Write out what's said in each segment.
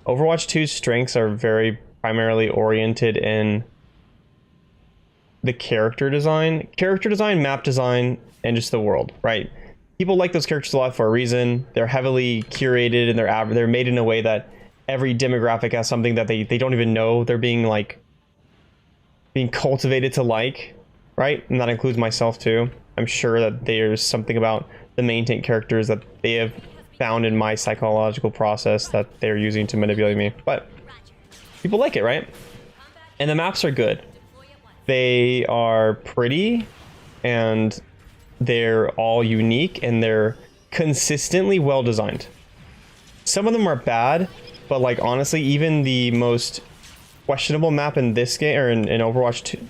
Overwatch 2's strengths are very primarily oriented in the character design, map design, and just the world, right? People like those characters a lot for a reason. They're heavily curated and they're made in a way that every demographic has something that they don't even know they're being cultivated to like, right? And that includes myself too. I'm sure that there's something about the main tank characters that they have found in my psychological process that they're using to manipulate me. But people like it, right? And the maps are good. They are pretty and they're all unique and they're consistently well designed. Some of them are bad, but like honestly, even the most questionable map in this game or in Overwatch 2, the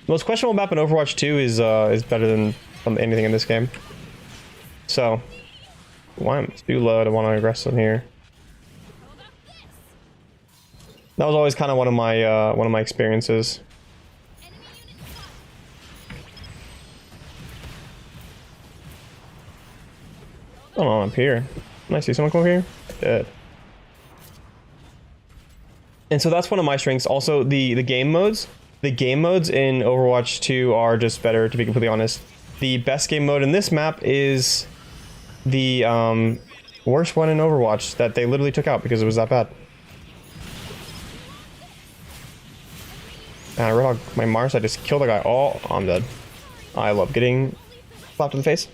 most questionable map in Overwatch 2 is better than anything in this game. So, it's too low. I want to aggress in here. That was always kind of one of my experiences. What's going on up here? Can I see someone come over here? Dead. And so that's one of my strengths. Also, the game modes. The game modes in Overwatch 2 are just better, to be completely honest. The best game mode in this map is the worst one in Overwatch that they literally took out because it was that bad. And I read my Mars, I just killed the guy. Oh, I'm dead. I love getting slapped in the face.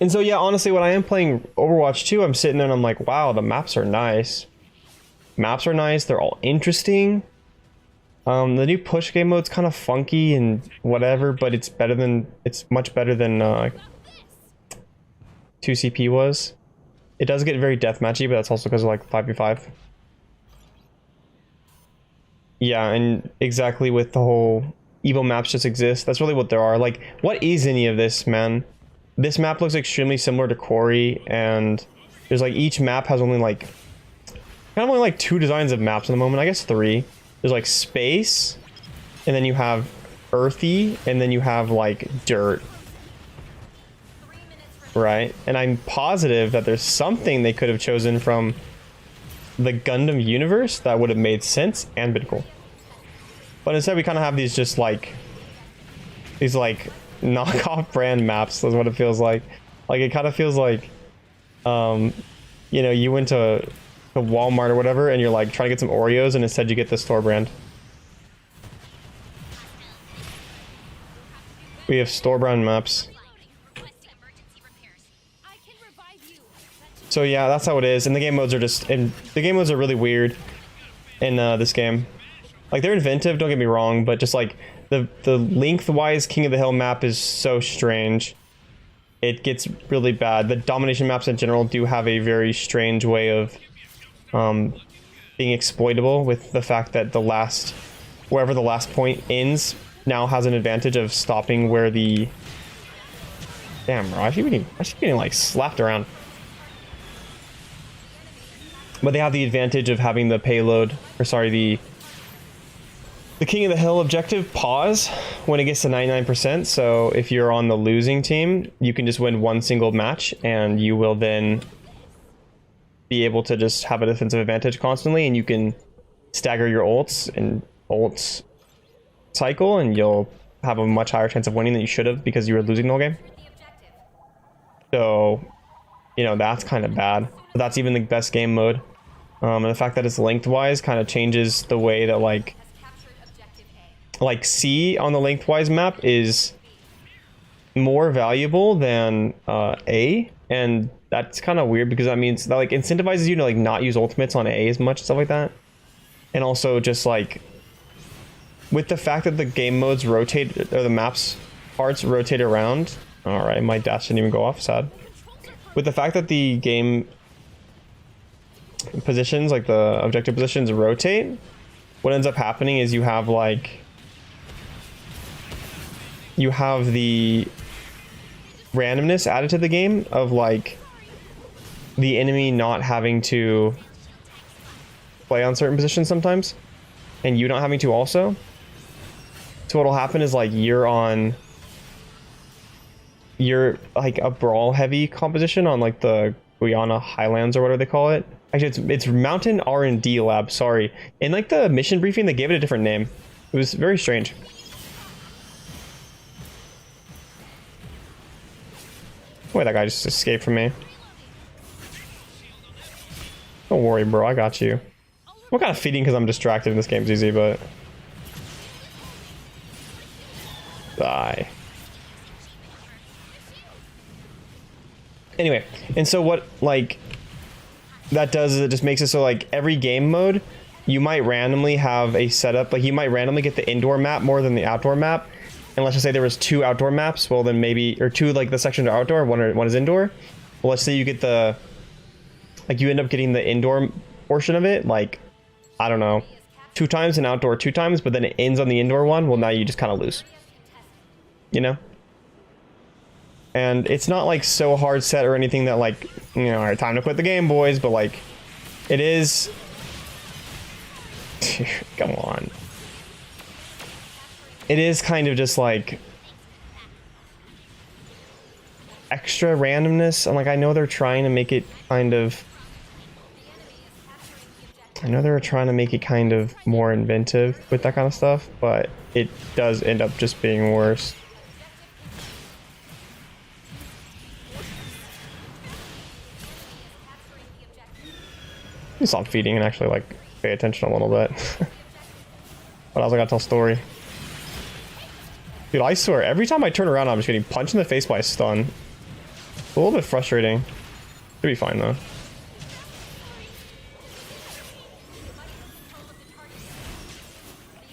And so yeah, honestly, when I am playing Overwatch 2, I'm sitting there and I'm like, wow, the maps are nice. Maps are nice, they're all interesting. The new push game mode's kind of funky and whatever, but it's much better than 2CP was. It does get very deathmatchy, but that's also because of like 5v5. Yeah, and exactly with the whole Evo maps just exist. That's really what there are. Like, what is any of this, man? This map looks extremely similar to Quarry, and there's like each map has only like only like 2 designs of maps at the moment. I guess 3. There's like space, and then you have earthy, and then you have like dirt. Right? And I'm positive that there's something they could have chosen from the Gundam universe that would have made sense and been cool. But instead we kind of have these just like these like knockoff brand maps. That's what it feels like. Like it kind of feels like you know, you went to Walmart or whatever and you're like trying to get some Oreos and instead you get the store brand. We have store brand maps. So yeah, that's how it is. And the game modes are really weird in this game. Like they're inventive, don't get me wrong, but just like the lengthwise King of the Hill map is so strange. It gets really bad. The domination maps in general do have a very strange way of being exploitable, with the fact that wherever the last point ends now has an advantage of stopping where the... Damn, bro, I should be getting like slapped around. But they have the advantage of having the payload, or sorry, the King of the Hill objective pause when it gets to 99%. So if you're on the losing team, you can just win one single match and you will then be able to just have a defensive advantage constantly, and you can stagger your ults and ults cycle, and you'll have a much higher chance of winning than you should have because you were losing the whole game. So, you know, that's kind of bad. But that's even the best game mode. And the fact that it's lengthwise kind of changes the way that like C on the lengthwise map is more valuable than A, and that's kind of weird because that means that like incentivizes you to like not use ultimates on A as much and stuff like that. And also just like with the fact that the game modes rotate, or the maps parts rotate around. All right, my dash didn't even go off, sad. With the fact that the game positions, like the objective positions, rotate, what ends up happening is you have the randomness added to the game of like the enemy not having to play on certain positions sometimes, and you not having to also. So what'll happen is like you're like a brawl heavy composition on like the Guyana Highlands or whatever they call it, Actually, it's Mountain R&D Lab. Sorry. In like the mission briefing, they gave it a different name. It was very strange. Wait, that guy just escaped from me. Don't worry, bro. I got you. I'm kind of feeding because I'm distracted and this game's easy, but... Die. Anyway, and so what, like... that does is it just makes it so like every game mode you might randomly have a setup, like you might randomly get the indoor map more than the outdoor map, and let's just say there was 2 outdoor maps, well then maybe, or 2 like the sections are outdoor, one is indoor. Well, let's say you get the, like you end up getting the indoor portion of it, like I don't know, 2 times and outdoor 2 times, but then it ends on the indoor one. Well, now you just kind of lose, you know. And it's not like so hard set or anything that like, you know, all right, time to quit the game, boys, but like it is. Come on. It is kind of just like extra randomness, and like I know they're trying to make it kind of, I know they're trying to make it kind of more inventive with that kind of stuff, but it does end up just being worse. Stop feeding and actually like pay attention a little bit. But I was like, I gotta tell a story. Dude, I swear, every time I turn around, I'm just getting punched in the face by a stun. It's a little bit frustrating. Should be fine though.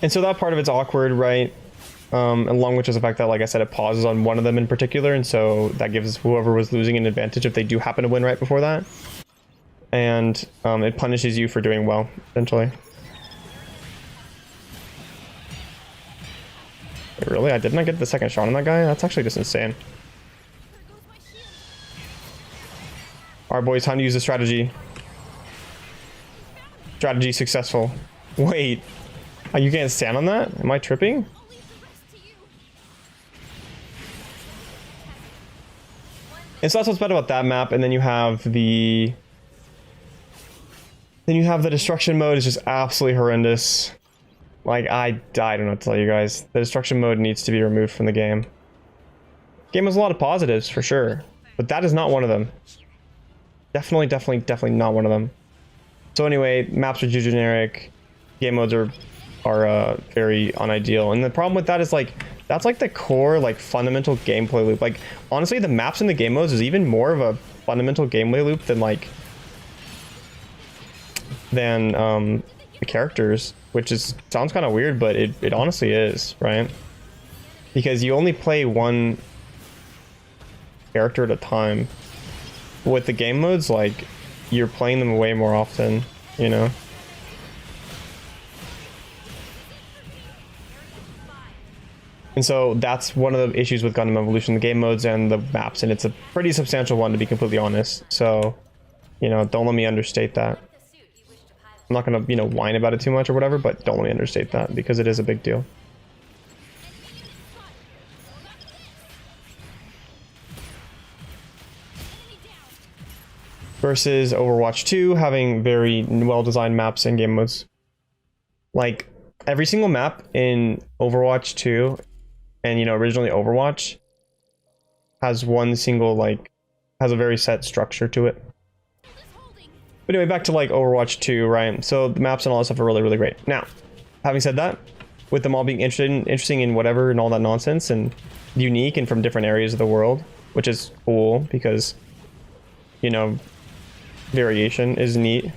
And so that part of it's awkward, right? Along with just the fact that, like I said, it pauses on one of them in particular, and so that gives whoever was losing an advantage if they do happen to win right before that. And it punishes you for doing well, essentially. Wait, really? Didn't I get the second shot on that guy? That's actually just insane. Alright, boys, time to use the strategy. Strategy successful. Wait. Oh, you can't stand on that? Am I tripping? And so that's what's bad about that map, and then you have the... Then you have the destruction mode is just absolutely horrendous. Like, I don't know what to tell you guys. The destruction mode needs to be removed from the game. Game has a lot of positives, for sure. But that is not one of them. Definitely not one of them. So anyway, maps are too generic. Game modes are very unideal. And the problem with that is, like, that's like the core, like, fundamental gameplay loop. Like, honestly, the maps in the game modes is even more of a fundamental gameplay loop than, like... the characters, which is sounds kind of weird, but it honestly is, right? Because you only play one character at a time. With the game modes, like, you're playing them way more often, you know? And so that's one of the issues with Gundam Evolution, the game modes and the maps, and it's a pretty substantial one, to be completely honest. So, you know, don't let me understate that. I'm not gonna, you know, whine about it too much or whatever, but don't let me understate that, because it is a big deal. Versus Overwatch 2 having very well-designed maps and game modes. Like, every single map in Overwatch 2, and, you know, originally Overwatch, has one single, like, has a very set structure to it. But anyway, back to like Overwatch 2, right? So the maps and all that stuff are really, really great. Now, having said that, with them all being interesting in whatever and all that nonsense and unique and from different areas of the world, which is cool because, you know, variation is neat.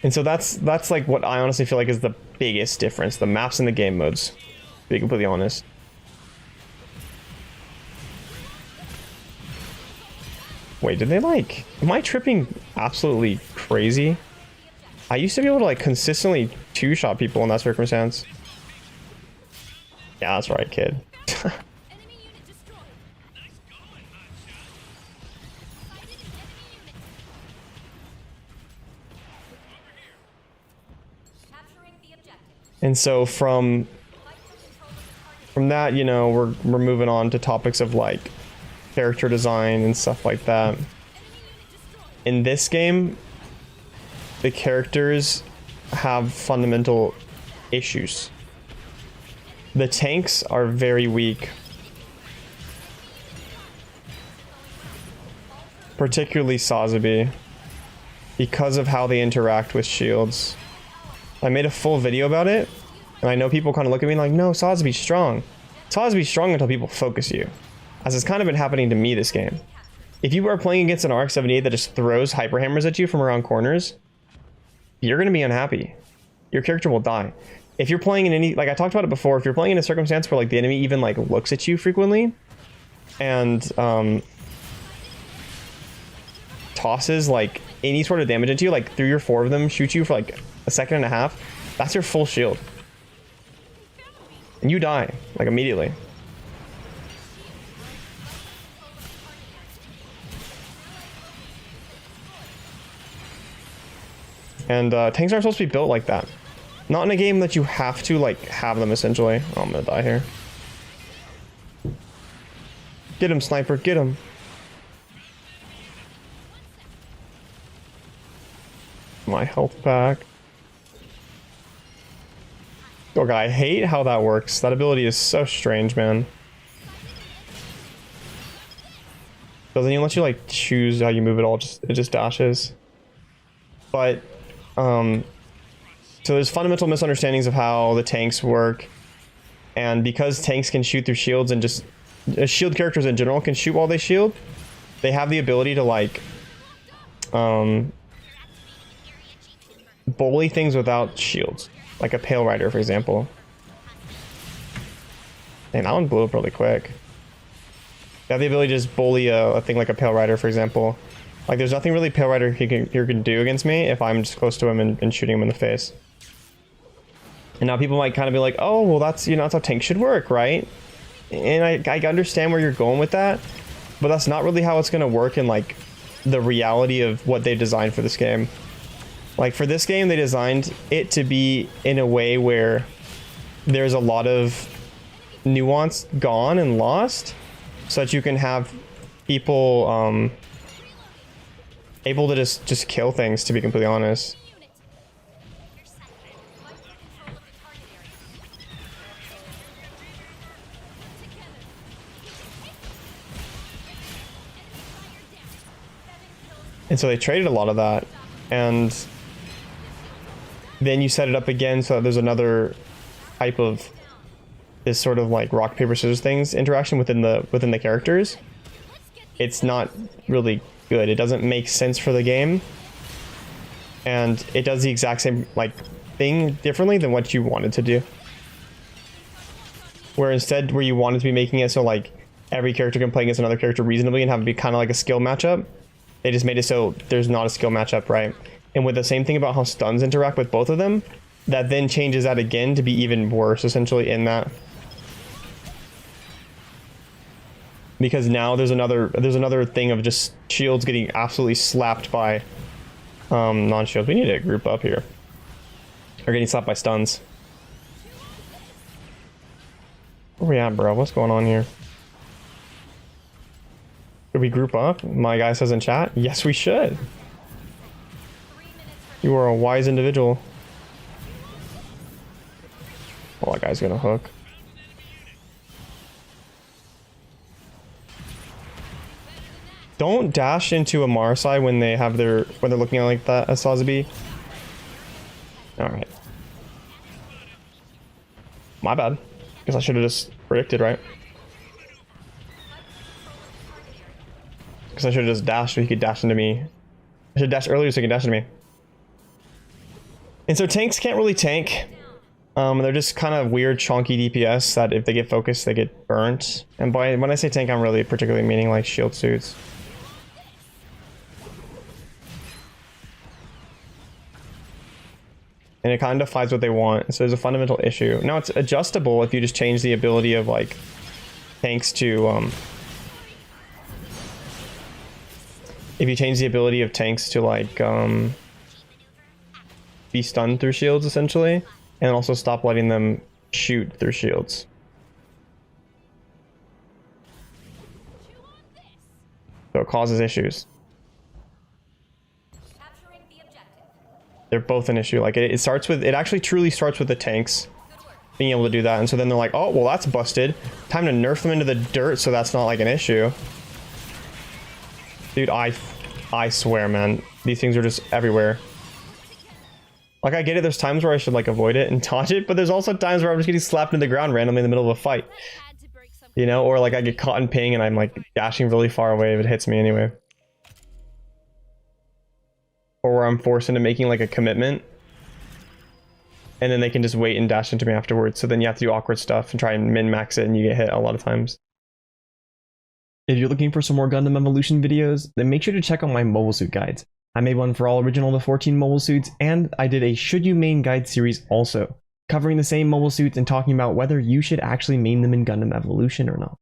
And so that's like what I honestly feel like is the biggest difference, the maps and the game modes, to be completely honest. Wait, did they like... Am I tripping absolutely crazy? I used to be able to like consistently two-shot people in that circumstance. Yeah, that's right, kid. And so from that, you know, we're moving on to topics of like character design and stuff like that. In this game, the characters have fundamental issues. The tanks are very weak. Particularly SAZABI, because of how they interact with shields. I made a full video about it, and I know people kind of look at me like, no, SAZABI's strong. SAZABI's strong until people focus you, as it's kind of been happening to me this game. If you are playing against an RX-78 that just throws hyper hammers at you from around corners, you're going to be unhappy. Your character will die. If you're playing in any, like I talked about it before, if you're playing in a circumstance where like the enemy even like looks at you frequently and tosses like any sort of damage into you, like 3 or 4 of them shoot you for like a second and a half, that's your full shield. And you die, like immediately. And tanks aren't supposed to be built like that. Not in a game that you have to like have them essentially. Oh, I'm gonna die here. Get him, sniper, get him. My health pack. Oh god, I hate how that works. That ability is so strange, man. Doesn't even let you like choose how you move it all, it just dashes. But so there's fundamental misunderstandings of how the tanks work, and because tanks can shoot through shields and just shield characters in general can shoot while they shield, they have the ability to like bully things without shields, like a Pale Rider, for example. And that one blew up really quick. They have the ability to just bully a thing like a Pale Rider, for example. Like, there's nothing really Pale Rider can do against me if I'm just close to him and shooting him in the face. And now people might kind of be like, oh, well, that's, you know, that's how tanks should work, right? And I understand where you're going with that, but that's not really how it's going to work in, like, the reality of what they've designed for this game. Like, for this game, they designed it to be in a way where there's a lot of nuance gone and lost, so that you can have people able to just kill things, to be completely honest. And so they traded a lot of that, and then you set it up again so that there's another type of this sort of like rock paper scissors things interaction within the characters. It's not really good. It doesn't make sense for the game, and it does the exact same like thing differently than what you wanted to do. Where instead, where you wanted to be making it so like every character can play against another character reasonably and have it be kind of like a skill matchup, they just made it so there's not a skill matchup, right? And with the same thing about how stuns interact with both of them, that then changes that again to be even worse, essentially, in that. Because now there's another thing of just shields getting absolutely slapped by non-shields. We need to group up here. Or getting slapped by stuns. Where we at, bro? What's going on here? Should we group up? My guy says in chat, yes, we should. You are a wise individual. Oh, that guy's gonna hook. Don't dash into a Marsai when they have when they're looking at like that as SAZABI. Alright. My bad. Guess I should have just predicted, right? Because I should have just dashed so he could dash into me. I should dash earlier so he could dash into me. And so tanks can't really tank. They're just kind of weird, chunky DPS that if they get focused, they get burnt. And when I say tank, I'm really particularly meaning like shield suits. And it kind of defies what they want. So there's a fundamental issue. Now it's adjustable if you just change the ability of like tanks to if you change the ability of tanks to like be stunned through shields essentially, and also stop letting them shoot through shields. it causes issues. They're both an issue. Like it starts with, it actually truly starts with the tanks being able to do that. And so then they're like, oh, well, that's busted. Time to nerf them into the dirt so that's not like an issue. Dude, I swear, man, these things are just everywhere. Like, I get it, there's times where I should like avoid it and dodge it, but there's also times where I'm just getting slapped into the ground randomly in the middle of a fight. You know, or like I get caught in ping and I'm like dashing really far away if it hits me anyway. Or where I'm forced into making like a commitment. And then they can just wait and dash into me afterwards. So then you have to do awkward stuff and try and min-max it and you get hit a lot of times. If you're looking for some more Gundam Evolution videos, then make sure to check out my mobile suit guides. I made one for all original to 14 mobile suits, and I did a Should You Main guide series also, covering the same mobile suits and talking about whether you should actually main them in Gundam Evolution or not.